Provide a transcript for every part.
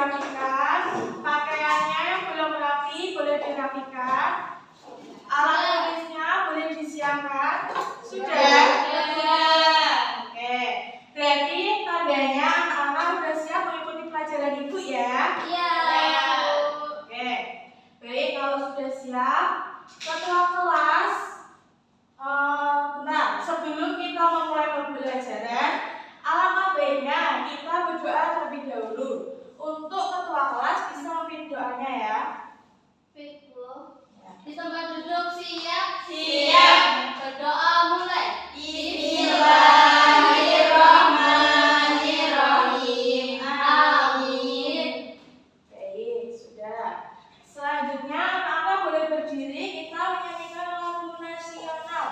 dirapikan. Pakaiannya yang belum rapi boleh dirapikan. Alat tulisnya boleh disiapkan. Sudah? Oke. Berarti tandanya anak-anak sudah siap mengikuti pelajaran ibu ya? Iya. Oke. Baik, kalau sudah siap, ketua kelas. Nah, sebelum kita memulai pembelajaran, alangkah baiknya kita berdoa terlebih dahulu. Untuk ketua kelas bisa memimpin doanya ya. Baik, Bu. Di tempat duduk siap? Siap. Berdoa mulai. Bismillahirrahmanirrahim. Amin. Baik, sudah. Selanjutnya anak-anak boleh berdiri, kita menyanyikan lagu nasional.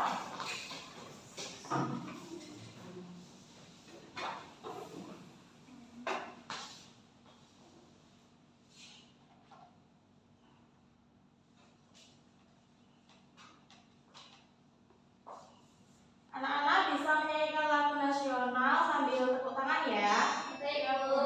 Anak-anak bisa menyanyikan lagu nasional sambil tepuk tangan ya. Baik, Bu.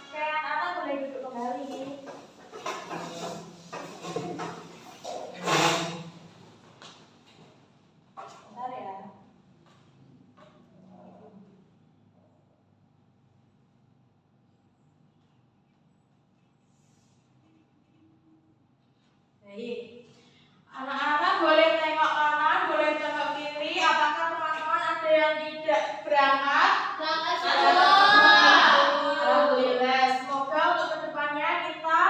Oke, anak-anak boleh duduk kembali. Bentar ya. Baik. Anak-anak boleh tengok kanan, boleh tengok kiri. Apakah teman-teman ada yang tidak berangkat? Berangkat semua. Alhamdulillah. Semoga untuk kedepannya kita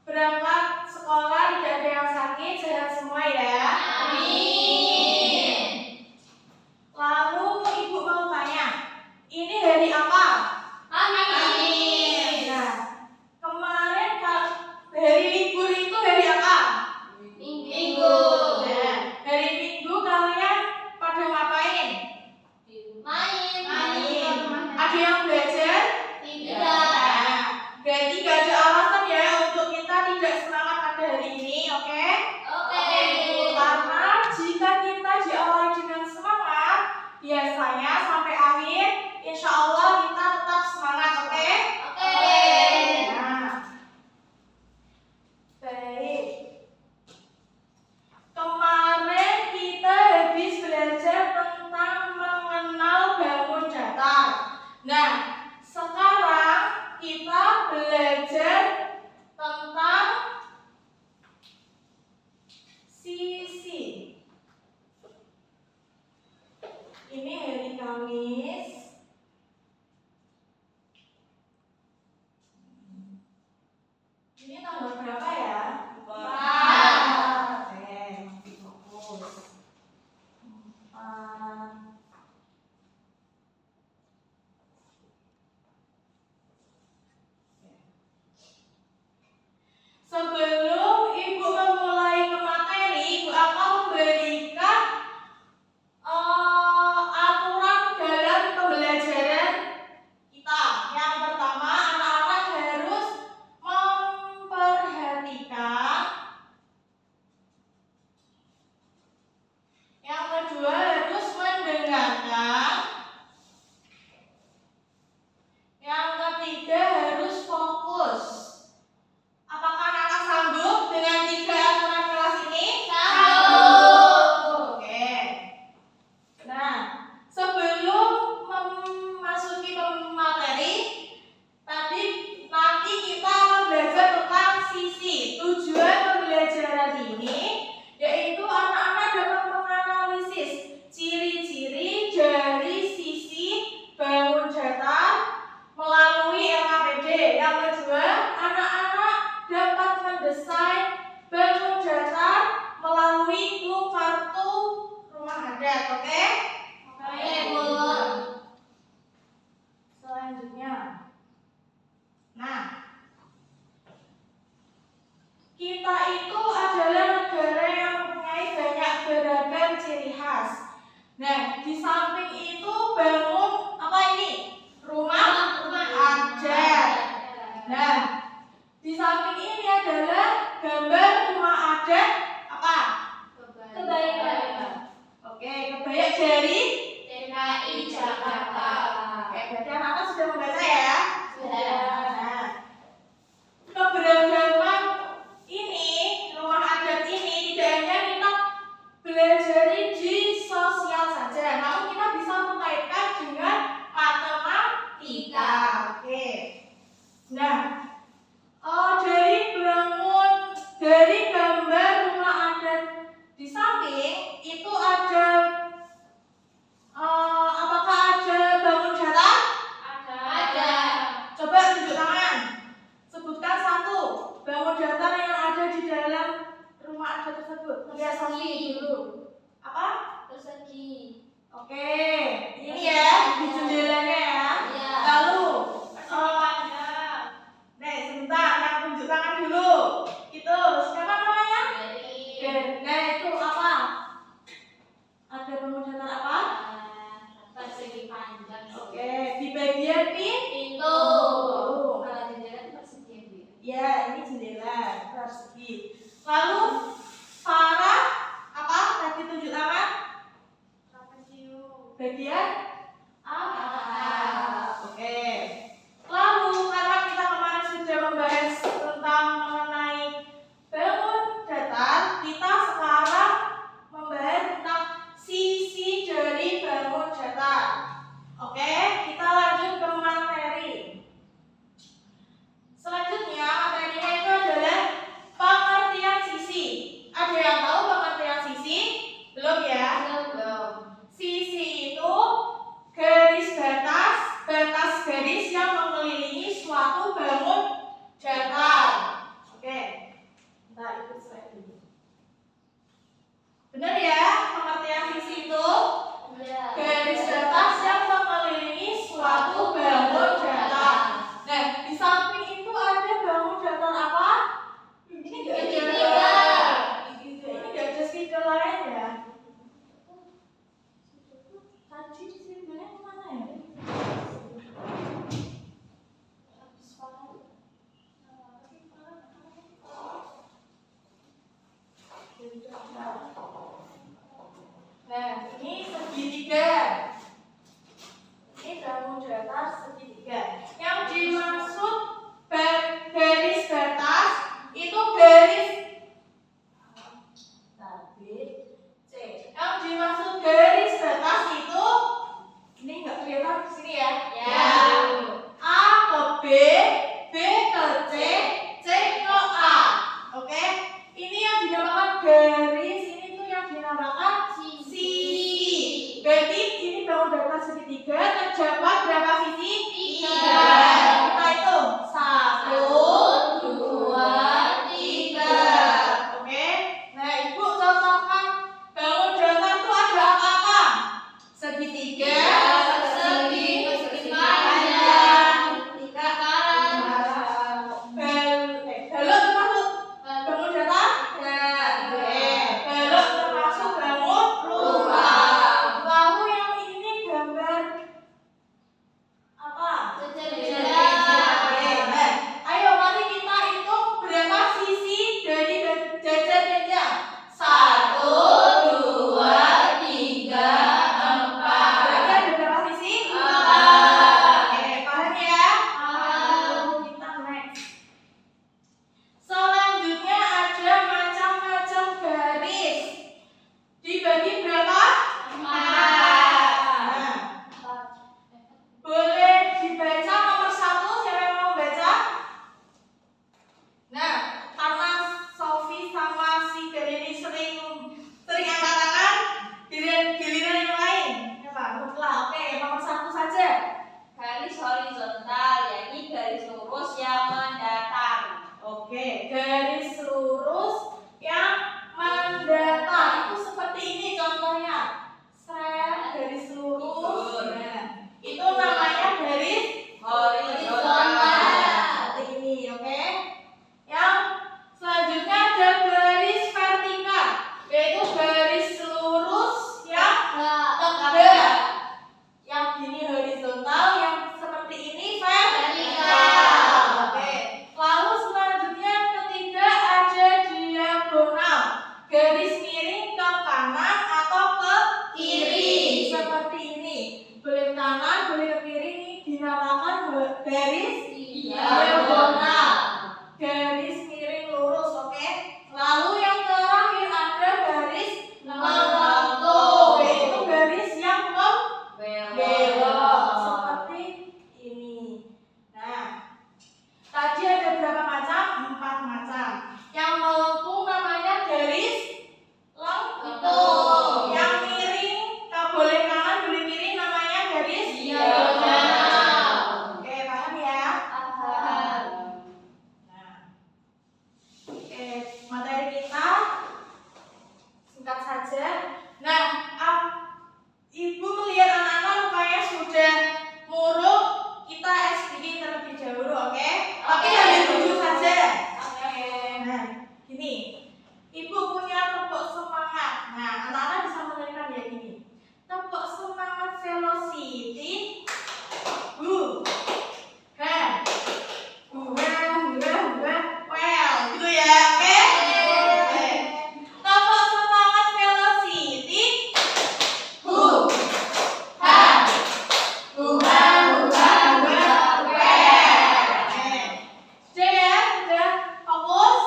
berangkat sekolah tidak ada yang sakit, sehat semua ya. Amin. Lalu ibu mau tanya, ini hari apa? Amin. Nah, kemarin hari libur itu hari apa? Minggu. Nah, hari Minggu kalian pada ngapain? Main. Ada yang belajar? Tidak. Nah, berarti gak ada alasan ya untuk kita tidak semangat pada hari ini, oke? Oke. Karena jika kita diawali dengan semangat, biasanya sampai akhir, insya Allah kita tetap semangat, oke? Oke. Nah, baik. Kemarin kita habis belajar tentang mengenal bangun datar. Nah, sekarang kita belajar tentang sisi. Ini hari Kamis. Ini tanggal berapa ya? Oke, masih fokus. 4. Sebelum ibu memulai ke materi, ibu akan memberikan aturan dalam pembelajaran kita. Yang pertama, anak-anak harus memperhatikan. Yang kedua, harus atas. Nah, di samping itu bangun apa ini? Rumah adat. Nah, di samping ini adalah gambar rumah adat apa? Kebaya. Oke, kebaya dari DKI Jakarta. Oke, berarti anak-anak sudah membaca ya? Sudah. Nah, keberagaman ini, rumah adat ini tidak hanya kita belajar di sosial saja, namun kita bisa mengaitkan dengan matematika. Oke. Nah, dari gambar rumah adat di samping itu ada apakah ada bangun datar? Ada. Coba tunjuk tangan. Sebutkan satu bangun datar yang ada di dalam rumah adat tersebut. Hiasasi dulu. Apa? Persegi. Oke, ini ya di jendelanya ya. Iya. Lalu, Panjang. nih sebentar, yang tunjuk tangan dulu. Itu siapa namanya? Nah itu apa? Ada bangun datar apa? Persegi panjang. Oke, di bagian Pintu. Oh. Kalau jendela itu persegi, Bu. Ya, ini jendela persegi. Lalu para apa? Tadi tunjuk tangan. Bagian Atap. Oke. Lalu karena kita kemarin sudah membahas tentang mengenai bangun datar, kita sekarang membahas tentang sisi dari bangun datar. Oke, kita lanjut ke materi. Selanjutnya materinya itu adalah pengertian sisi. Ada yang tahu pengertian sisi? Belum ya? Belum. Sisi itu garis batas garis yang mengelilingi suatu bangun datar. Oke, kita ikut slide dulu. Benar ya, pengertian sisi itu garis batas yang mengelilingi suatu bangun datar. Nah, di samping itu ada bangun datar apa? Ini nggak ada. Ini nggak ada stiker lain ya. Tadi stikernya kemana ya? Nah, ini segitiga. Ini bangun datar segitiga. Yang dimaksud garis batas itu garis C. Yang dimaksud garis batas itu ini nggak kelihatan di sini ya? Ya. A ke B, B ke C, C ke A. Oke? Ini yang dinamakan garis, ini tuh yang dinamakan sisi. Berarti ini bangun datar segitiga terdapat berapa sisi? 3. Kita hitung 1, 2, 3. Oke? Nah, Ibu contohkan bangun datar itu ada apa-apa? Segitiga, persegi, persegi panjang, tiga balok termasuk bangun datar? Balok termasuk bangun rumah. Lalu yang ini gambar kiri. Seperti ini. Boleh kanan, boleh ke kiri. Ini dinamakan garis diagonal. Garis miring lurus, oke? Lalu yang terakhir ada garis mengatur. Itu garis yang membelok seperti ini. Nah, tadi ada berapa macam? 4 macam. Yang melengkung namanya garis lengkung. Yang miring, boleh kanan, boleh kiri, namanya garis diagonal. Oke, paham ya? Paham. Nah, oke, materi kita singkat saja. Nah, Ibu melihat anak-anak rupanya sudah muruk, kita SBY terlebih dahulu, oke? Tapi hanya 7 saja. Oke. Nah, gini. Ibu punya tepuk semangat. Nah, anak-anak bisa menerima ya gini. Tepuk semangat velocity. Well, gitu ya, oke? Oke. Tepuk semangat velocity. Sudah ya? Sudah fokus?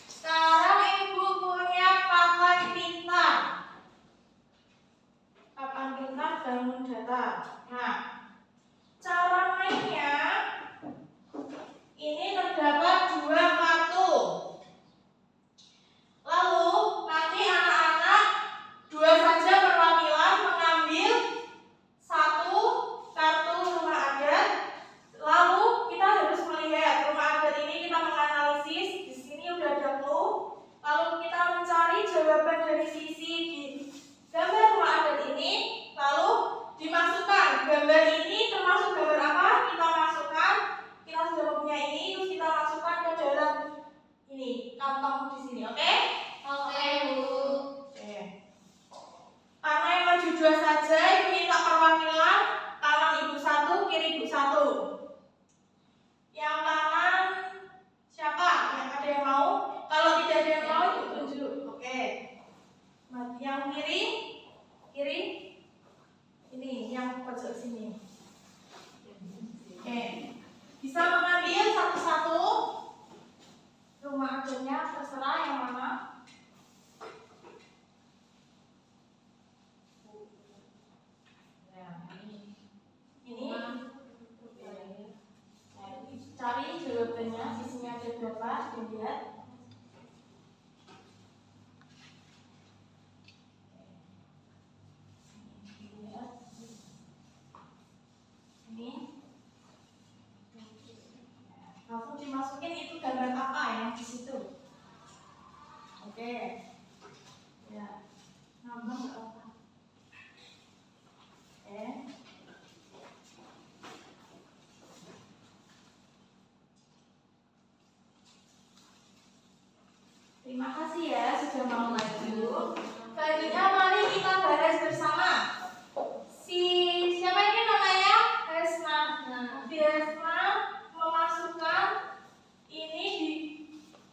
Sekarang Ibu punya papan pintar. Papan pintar bangun datar. Nah, cara mainnya ini terdapat 2 kartu. Lalu nanti anak-anak 2 saja perwakilan mengambil 1 kartu rumah adat. Lalu kita harus melihat rumah adat ini, kita menganalisis. Di sini udah ada clue. Lalu kita mencari jawaban dari sisi di gambar rumah adat ini. Lalu dimasukkan gambar ini termasuk gambar apa? Kita masukkan. Kita sudah mempunyai ini, terus kita masukkan ke dalam ini kantong di sini, oke? Oke, Bu. Oke. Karena yang maju 2 saja, Ibu minta perwakilan kanan Ibu 1, kiri Ibu 1. Yang kanan siapa? Ada yang mau? Kalau tidak ada yang mau, Ibu tunjuk. Oke. Yang kiri, ini yang pojok sini. Oke. Bisa mengambil satu-satu rumah adatnya, terserah yang mana. Ini cari jawabannya, sisinya ada berapa, dilihat. Ini langsung dimasukin, itu gambar apa yang di situ. Oke. Ya, nambah nggak apa. Oke. Terima kasih ya sudah mau maju. Selanjutnya mari kita bahas bersama. Siapa ini namanya? Desna. Desna memasukkan ini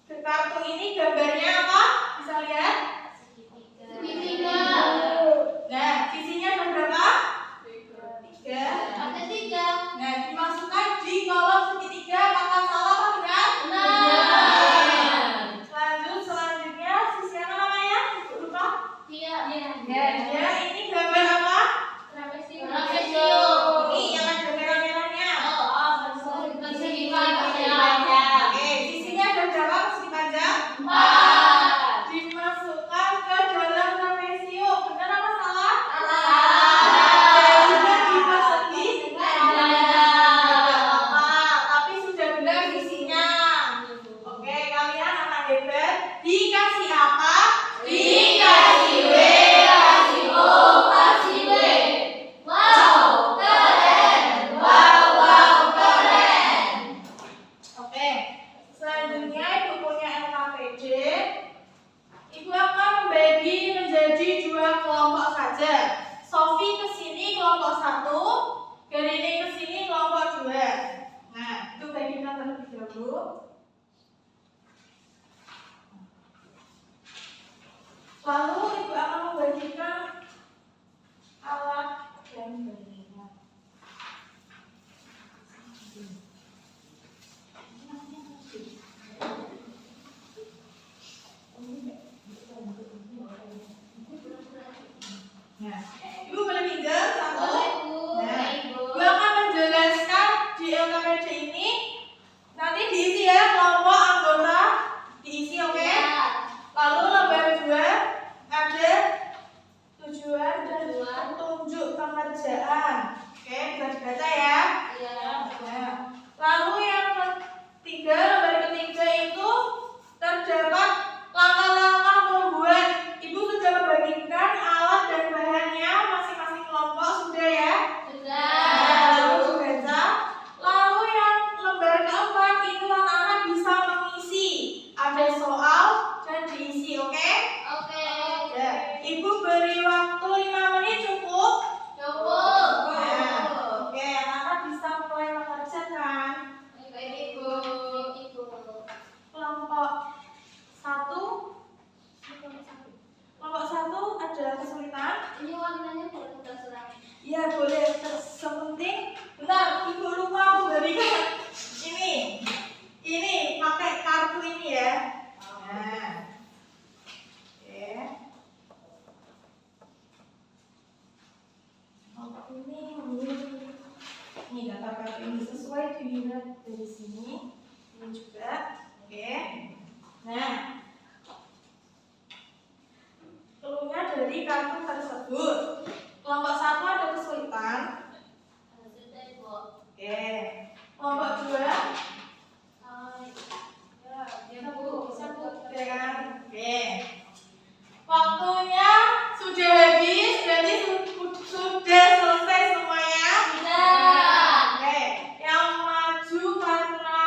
di kartu ini, gambarnya apa? Bisa lihat? Segitiga. Nah, sisinya ada berapa? 3. Ada 3. Nah, dimasukkan di kolom segitiga. Apakah salah atau benar? Benar. Selanjutnya sisi apa namanya? Lupa? Iya. Ya, ini gambar apa? Trapesium. Ini yang ada merah-merahnya. Persegi panjang. Oke, sisinya ada berapa persegi panjang? 4. Dimasukkan ke dalam trapesium. Benar apa salah? Salah. Di persegi apa? Tapi sudah benar isinya. Oke, kalian anak hebat. Dikasih apa? Dikasih W, kasih O, kasih W. Wow, keren. Wow, keren. Oke, selanjutnya Ibu punya LKPD. Ibu akan membagi menjadi 2 kelompok saja. Sofi ke sini kelompok 1, Garini ke sini kelompok 2. Nah, itu bagikan terlebih dahulu. Lalu Ibu akan Ibu beri waktu 5 menit cukup? Cukup. Nah, oke, anak-anak bisa mulai mengerjakan. Baik, Ibu. Kelompok 1 ada kesulitan? Ini warnanya boleh terserah. Iya boleh, sepenting bentar, Ibu lupa memberikan ini pakai kartu ini ya. Nah, oke. Ini daftar kartu ini sesuai dilihat dari sini. Ini juga, oke. Nah, keluarnya dari kartu tersebut. Kelompok 1 ada kesulitan. Sudah, Ibu. Oke. Kelompok 2 oke kan? Oke. Waktunya sudah habis, berarti sudah selesai semuanya. Sudah. Oke. Yang maju karena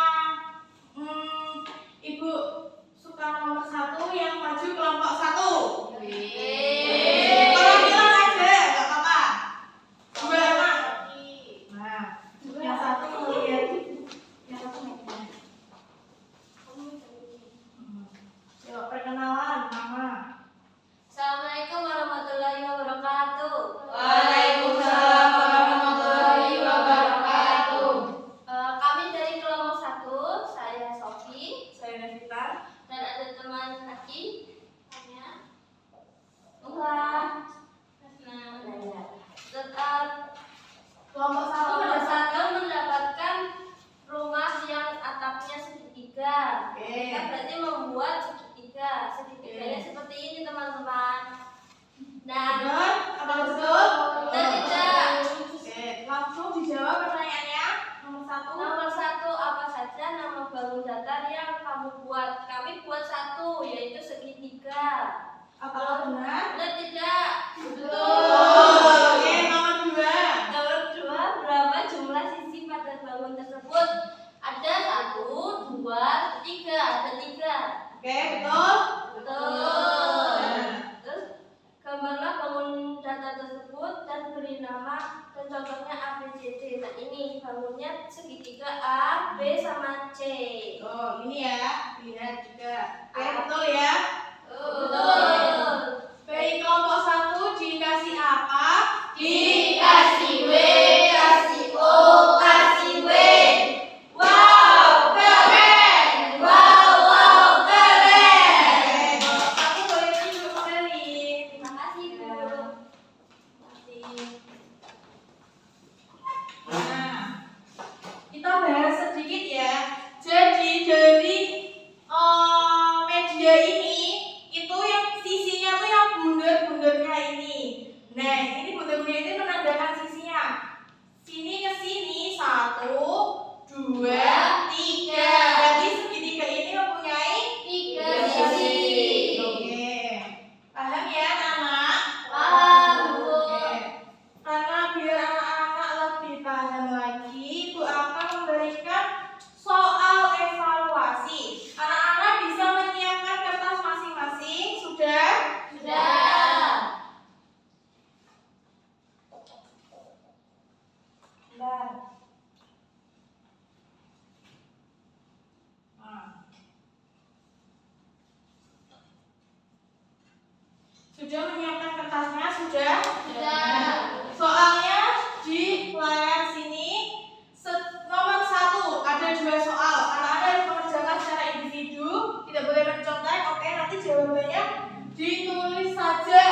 Ibu suka nomor 1, yang maju kelompok 1. Kalau bilang aja, nggak apa-apa. 2 anak. Nah, yang 1 melihat yang 1 naiknya. Yuk, perkenalan nama. Assalamualaikum warahmatullahi wabarakatuh. Waalaikumsalam warahmatullahi wabarakatuh. Kami dari kelompok 1, saya Sofi, Saya Nevita. dan ada teman lagi, Tanya, Nuha, Naya. Kelompok 1 Kelompok 1 mendapatkan rumah yang atapnya segitiga. Oke. Kita berarti membuat segitiga. Segitiganya Oke. seperti ini, teman-teman. Nah, benar? Apa betul? dan tidak. Oke, langsung dijawab pertanyaannya. Nomor 1. Nomor 1, apa saja nama bangun datar yang kamu buat? Kami buat 1, yaitu segitiga. Apakah benar? Dan tidak. Oke, nomor 2. Nomor 2, berapa jumlah sisi pada bangun tersebut? Ada 1, 2, 3. Ada 3. Oke, betul? Betul. Nah. Terus gambarlah bangun datar tersebut dan beri nama dan contohnya A, B, C, D. Nah, ini bangunnya segitiga A, B, sama C. Oh, ini ya. Lihat juga. Oke, betul ya? Betul. Baik, kelompok 1 dikasih apa? Dikasih W, kasih O, kasih W. Wow, keren! Wow, keren. Oke, kelompok 1 boleh tunjuk kembali. Terima kasih, Bu. Nah, kita bahas sedikit ya. Jadi dari media ini itu yang sisinya tuh yang bundar-bundarnya ini. Nah, ini bundar-bundar ini menandakan sisinya. Sini ke sini 1, 2, 3. Berarti segitiga ini mempunyai 3 3 sisi. Oke. Paham ya, anak-anak? Paham, Bu. Oke. Karena biar anak-anak lebih paham lagi, Ibu akan memberikan soal evaluasi. Anak-anak bisa menyiapkan kertas masing-masing. Sudah? Sudah. Bentar. Nah. Sudah menyiapkan kertasnya? Sudah? Sudah. Soalnya di layar sini nomor 1 ada 2 soal. Anak-anak harus mengerjakan secara individu, tidak boleh mencontek. Oke, nanti jawabannya ditulis saja.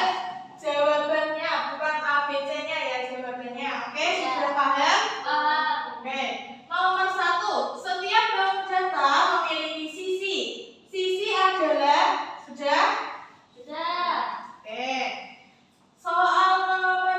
Jawabannya bukan A, B, C-nya ya jawabannya. Oke, Ya. sudah paham? Paham. Oke. Nomor 1, setiap bangun datar memiliki sisi. Sisi adalah sudah? Sudah. Oke. Soal nomor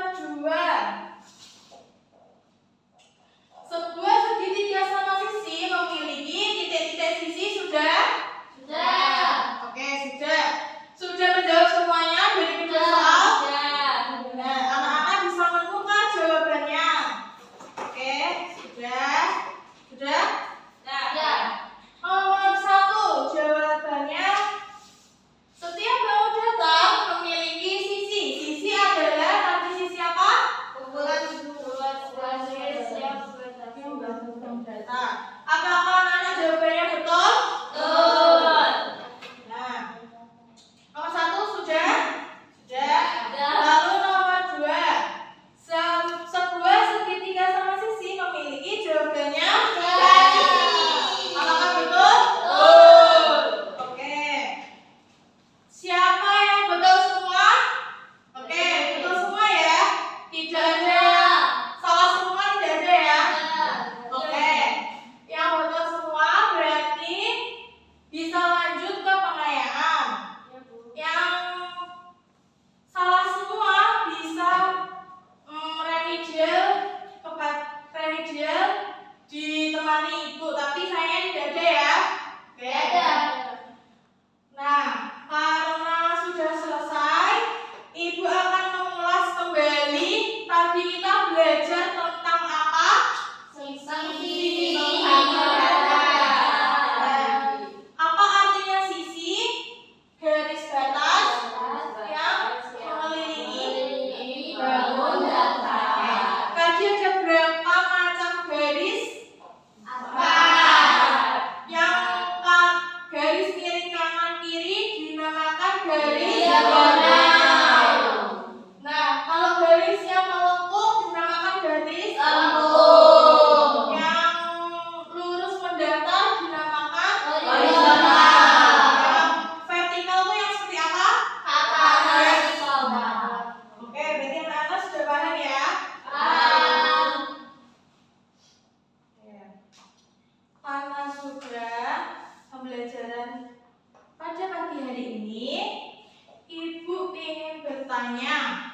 kelanjutannya.